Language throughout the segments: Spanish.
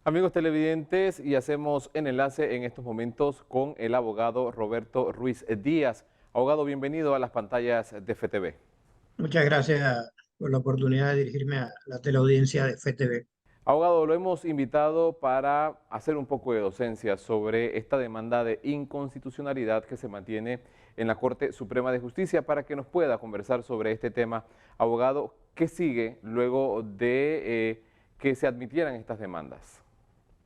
Amigos televidentes, y hacemos el enlace en estos momentos con el abogado Roberto Ruiz Díaz. Abogado, bienvenido a las pantallas de FTV. Muchas gracias por la oportunidad de dirigirme a la teleaudiencia de FTV. Abogado, lo hemos invitado para hacer un poco de docencia sobre esta demanda de inconstitucionalidad que se mantiene en la Corte Suprema de Justicia para que nos pueda conversar sobre este tema. Abogado, ¿qué sigue luego de que se admitieran estas demandas?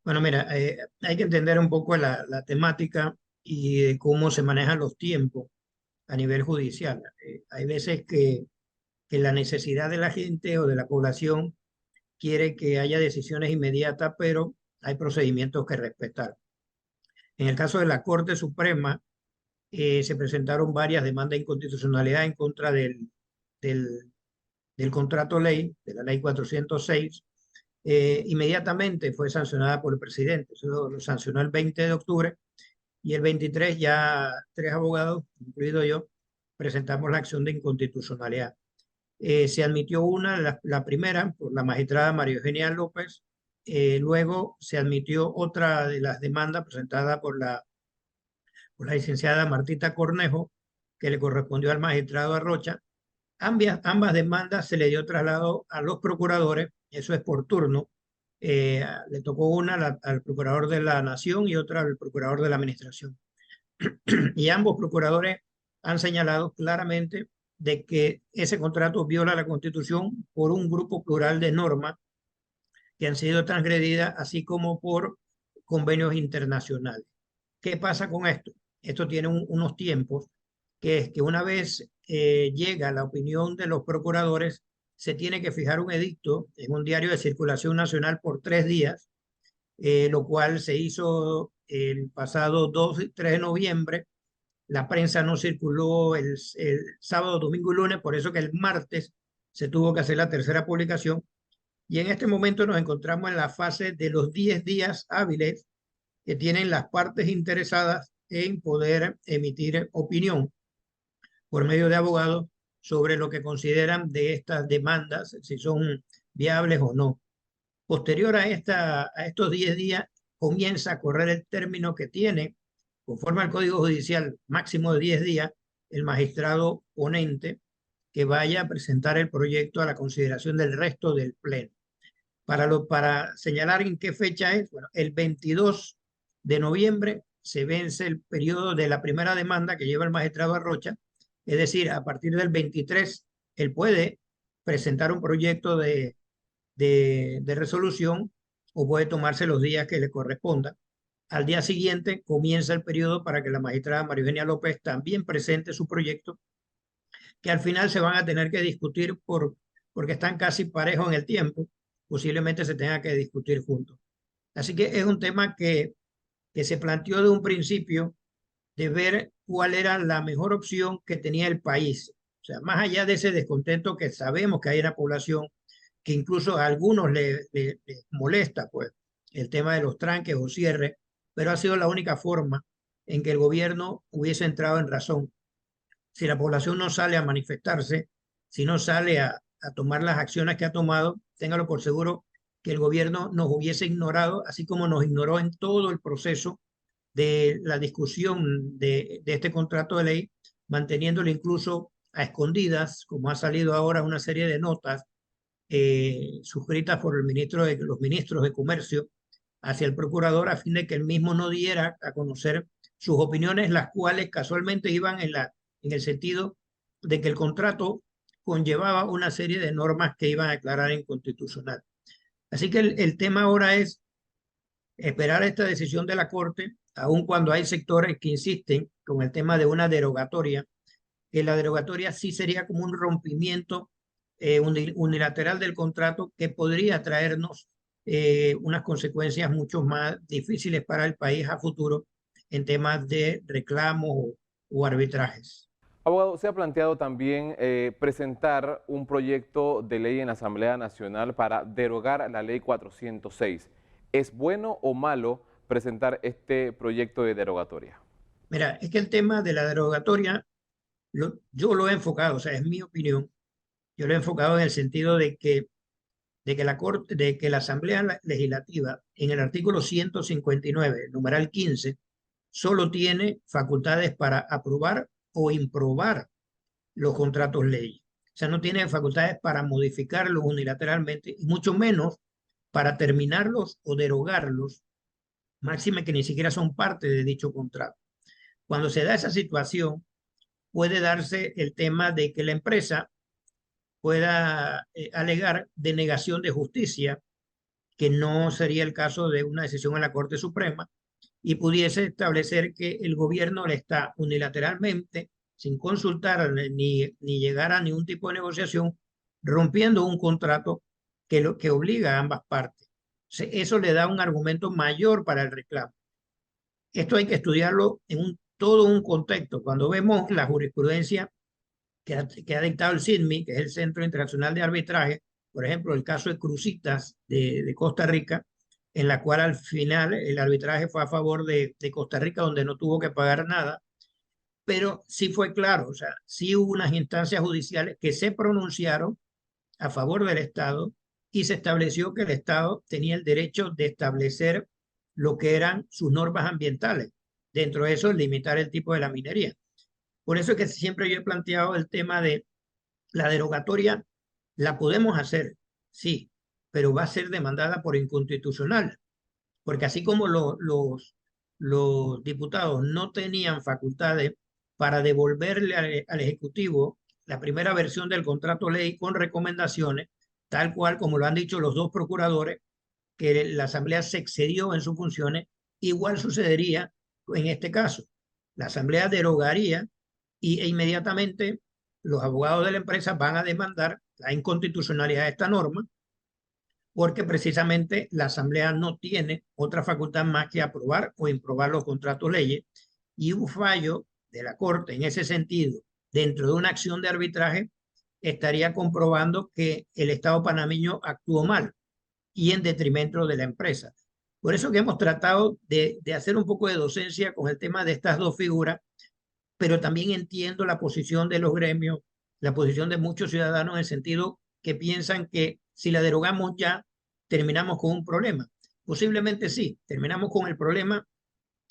Bueno, mira, hay que entender un poco la temática y de cómo se manejan los tiempos a nivel judicial. Hay veces que la necesidad de la gente o de la población quiere que haya decisiones inmediatas, pero hay procedimientos que respetar. En el caso de la Corte Suprema, se presentaron varias demandas de inconstitucionalidad en contra del, del contrato ley, de la ley 406. Inmediatamente fue sancionada por el presidente. Eso lo sancionó el 20 de octubre y el 23 ya tres abogados, incluido yo, presentamos la acción de inconstitucionalidad. Se admitió la primera, por la magistrada María Eugenia López. Luego se admitió otra de las demandas presentada por la licenciada Martita Cornejo, que le correspondió al magistrado Arrocha. Ambas demandas se le dio traslado a los procuradores, eso es por turno. Le tocó una al procurador de la Nación y otra al procurador de la Administración. Y ambos procuradores han señalado claramente de que ese contrato viola la Constitución por un grupo plural de normas que han sido transgredidas, así como por convenios internacionales. ¿Qué pasa con esto? Esto tiene unos tiempos, que es que una vez llega la opinión de los procuradores, se tiene que fijar un edicto en un diario de circulación nacional por 3 días, lo cual se hizo el pasado 2 y 3 de noviembre. La prensa no circuló el sábado, domingo y lunes, por eso que el martes se tuvo que hacer la tercera publicación. Y en este momento nos encontramos en la fase de los 10 días hábiles que tienen las partes interesadas en poder emitir opinión por medio de abogados sobre lo que consideran de estas demandas, si son viables o no. Posterior a estos 10 días, comienza a correr el término que tiene, conforme al Código Judicial, máximo de 10 días, el magistrado ponente que vaya a presentar el proyecto a la consideración del resto del Pleno. Para señalar en qué fecha es, bueno, el 22 de noviembre se vence el periodo de la primera demanda que lleva el magistrado Arrocha, es decir, a partir del 23 él puede presentar un proyecto de resolución o puede tomarse los días que le corresponda. Al día siguiente comienza el periodo para que la magistrada María Eugenia López también presente su proyecto, que al final se van a tener que discutir porque están casi parejos en el tiempo, posiblemente se tenga que discutir juntos. Así que es un tema que se planteó de un principio de ver cuál era la mejor opción que tenía el país. O sea, más allá de ese descontento que sabemos que hay en la población, que incluso a algunos les molesta, pues, el tema de los tranques o cierres, pero ha sido la única forma en que el gobierno hubiese entrado en razón. Si la población no sale a manifestarse, si no sale a tomar las acciones que ha tomado, téngalo por seguro que el gobierno nos hubiese ignorado, así como nos ignoró en todo el proceso de la discusión de este contrato de ley, manteniéndolo incluso a escondidas, como ha salido ahora una serie de notas suscritas por los ministros de Comercio hacia el procurador a fin de que él mismo no diera a conocer sus opiniones, las cuales casualmente iban en el sentido de que el contrato conllevaba una serie de normas que iban a declarar inconstitucional. Así que el tema ahora es esperar esta decisión de la Corte, aun cuando hay sectores que insisten con el tema de una derogatoria, que la derogatoria sí sería como un rompimiento unilateral del contrato que podría traernos unas consecuencias mucho más difíciles para el país a futuro en temas de reclamos o arbitrajes. Abogado, se ha planteado también presentar un proyecto de ley en la Asamblea Nacional para derogar la ley 406. ¿Es bueno o malo presentar este proyecto de derogatoria? Mira, es que el tema de la derogatoria, yo lo he enfocado, o sea, es mi opinión, yo lo he enfocado en el sentido de que de que la Asamblea Legislativa, en el artículo 159, numeral 15, solo tiene facultades para aprobar o improbar los contratos ley. O sea, no tiene facultades para modificarlos unilateralmente, y mucho menos para terminarlos o derogarlos, máxime que ni siquiera son parte de dicho contrato. Cuando se da esa situación, puede darse el tema de que la empresa pueda alegar denegación de justicia, que no sería el caso de una decisión en la Corte Suprema, y pudiese establecer que el gobierno le está unilateralmente, sin consultar ni llegar a ningún tipo de negociación, rompiendo un contrato que obliga a ambas partes. Eso le da un argumento mayor para el reclamo. Esto hay que estudiarlo en todo un contexto. Cuando vemos la jurisprudencia que ha dictado el CIDMI, que es el Centro Internacional de Arbitraje, por ejemplo, el caso de Cruzitas de Costa Rica, en la cual al final el arbitraje fue a favor de Costa Rica, donde no tuvo que pagar nada, pero sí fue claro, o sea, sí hubo unas instancias judiciales que se pronunciaron a favor del Estado y se estableció que el Estado tenía el derecho de establecer lo que eran sus normas ambientales. Dentro de eso, limitar el tipo de la minería. Por eso es que siempre yo he planteado el tema de la derogatoria, la podemos hacer, sí, pero va a ser demandada por inconstitucional, porque así como los diputados no tenían facultades para devolverle al Ejecutivo la primera versión del contrato ley con recomendaciones, tal cual como lo han dicho los dos procuradores, que la Asamblea se excedió en sus funciones, igual sucedería en este caso. La Asamblea derogaría e inmediatamente los abogados de la empresa van a demandar la inconstitucionalidad de esta norma, porque precisamente la Asamblea no tiene otra facultad más que aprobar o improbar los contratos leyes, y un fallo de la Corte en ese sentido, dentro de una acción de arbitraje, estaría comprobando que el Estado panameño actuó mal y en detrimento de la empresa. Por eso que hemos tratado de hacer un poco de docencia con el tema de estas dos figuras, pero también entiendo la posición de los gremios, la posición de muchos ciudadanos en el sentido que piensan que si la derogamos ya, terminamos con un problema. Posiblemente sí, terminamos con el problema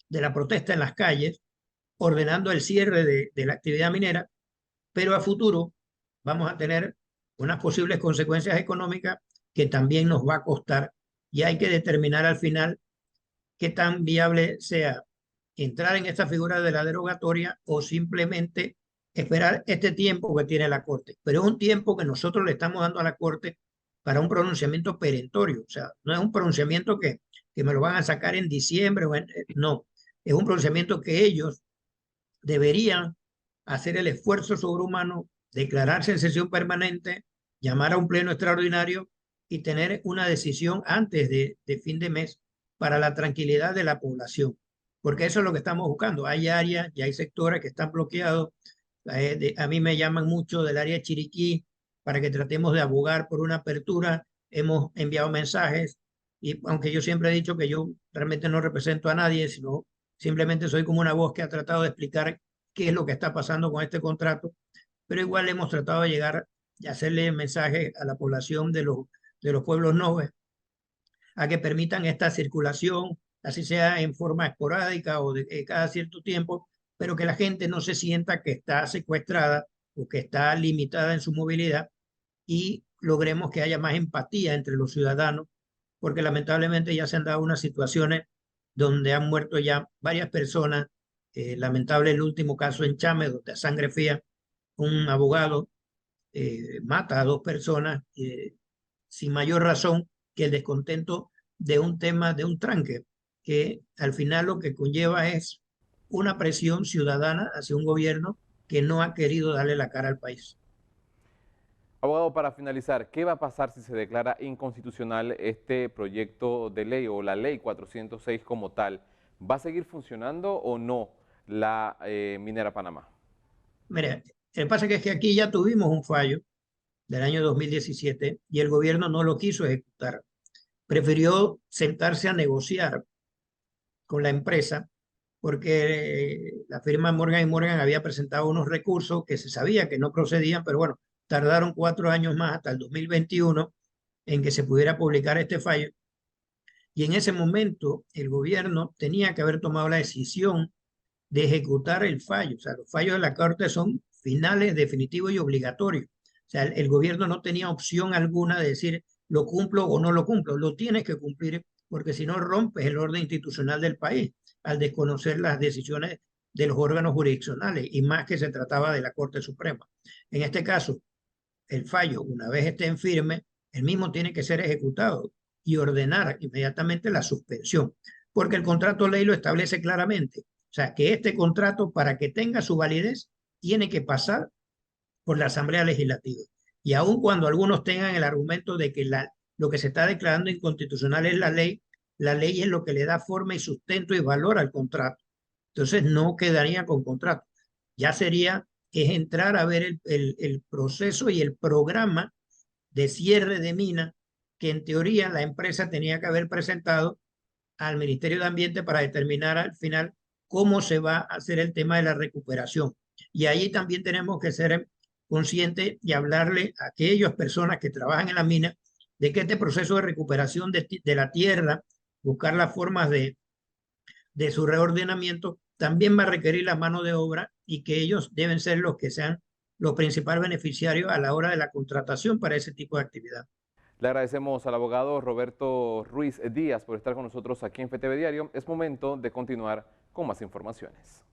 de la protesta en las calles, ordenando el cierre de la actividad minera, pero a futuro vamos a tener unas posibles consecuencias económicas que también nos va a costar, y hay que determinar al final qué tan viable sea entrar en esta figura de la derogatoria o simplemente esperar este tiempo que tiene la Corte. Pero es un tiempo que nosotros le estamos dando a la Corte para un pronunciamiento perentorio. O sea, no es un pronunciamiento que me lo van a sacar en diciembre. No, es un pronunciamiento que ellos deberían hacer el esfuerzo sobrehumano, declararse en sesión permanente, llamar a un pleno extraordinario y tener una decisión antes de fin de mes para la tranquilidad de la población, porque eso es lo que estamos buscando. Hay áreas y hay sectores que están bloqueados. A mí me llaman mucho del área de Chiriquí para que tratemos de abogar por una apertura. Hemos enviado mensajes, y aunque yo siempre he dicho que yo realmente no represento a nadie, sino simplemente soy como una voz que ha tratado de explicar qué es lo que está pasando con este contrato, pero igual hemos tratado de llegar y hacerle mensajes a la población de los pueblos noves a que permitan esta circulación, así sea en forma esporádica o de cada cierto tiempo, pero que la gente no se sienta que está secuestrada o que está limitada en su movilidad, y logremos que haya más empatía entre los ciudadanos, porque lamentablemente ya se han dado unas situaciones donde han muerto ya varias personas. Lamentable el último caso en Chame, donde a sangre fría un abogado mata a dos personas sin mayor razón que el descontento de un tema, de un tranque, que al final lo que conlleva es una presión ciudadana hacia un gobierno que no ha querido darle la cara al país. Abogado, para finalizar, ¿qué va a pasar si se declara inconstitucional este proyecto de ley o la ley 406 como tal? ¿Va a seguir funcionando o no la minera Panamá? Mira, lo que pasa es que aquí ya tuvimos un fallo del año 2017 y el gobierno no lo quiso ejecutar. Prefirió sentarse a negociar con la empresa, porque la firma Morgan Morgan había presentado unos recursos que se sabía que no procedían, pero bueno, tardaron 4 años más hasta el 2021 en que se pudiera publicar este fallo. Y en ese momento el gobierno tenía que haber tomado la decisión de ejecutar el fallo. O sea, los fallos de la Corte son finales, definitivos y obligatorios. O sea, el gobierno no tenía opción alguna de decir lo cumplo o no lo cumplo. Lo tienes que cumplir porque si no rompes el orden institucional del país al desconocer las decisiones de los órganos jurisdiccionales y más que se trataba de la Corte Suprema. En este caso, el fallo, una vez esté en firme, el mismo tiene que ser ejecutado y ordenar inmediatamente la suspensión, porque el contrato ley lo establece claramente. O sea, que este contrato, para que tenga su validez, tiene que pasar por la Asamblea Legislativa. Y aun cuando algunos tengan el argumento de que lo que se está declarando inconstitucional es la ley es lo que le da forma y sustento y valor al contrato. Entonces no quedaría con contrato. Ya sería es entrar a ver el proceso y el programa de cierre de mina que en teoría la empresa tenía que haber presentado al Ministerio de Ambiente para determinar al final cómo se va a hacer el tema de la recuperación. Y ahí también tenemos que ser conscientes y hablarle a aquellas personas que trabajan en la mina de que este proceso de recuperación de la tierra, buscar las formas de su reordenamiento, también va a requerir la mano de obra y que ellos deben ser los que sean los principales beneficiarios a la hora de la contratación para ese tipo de actividad. Le agradecemos al abogado Roberto Ruiz Díaz por estar con nosotros aquí en FTV Diario. Es momento de continuar con más informaciones.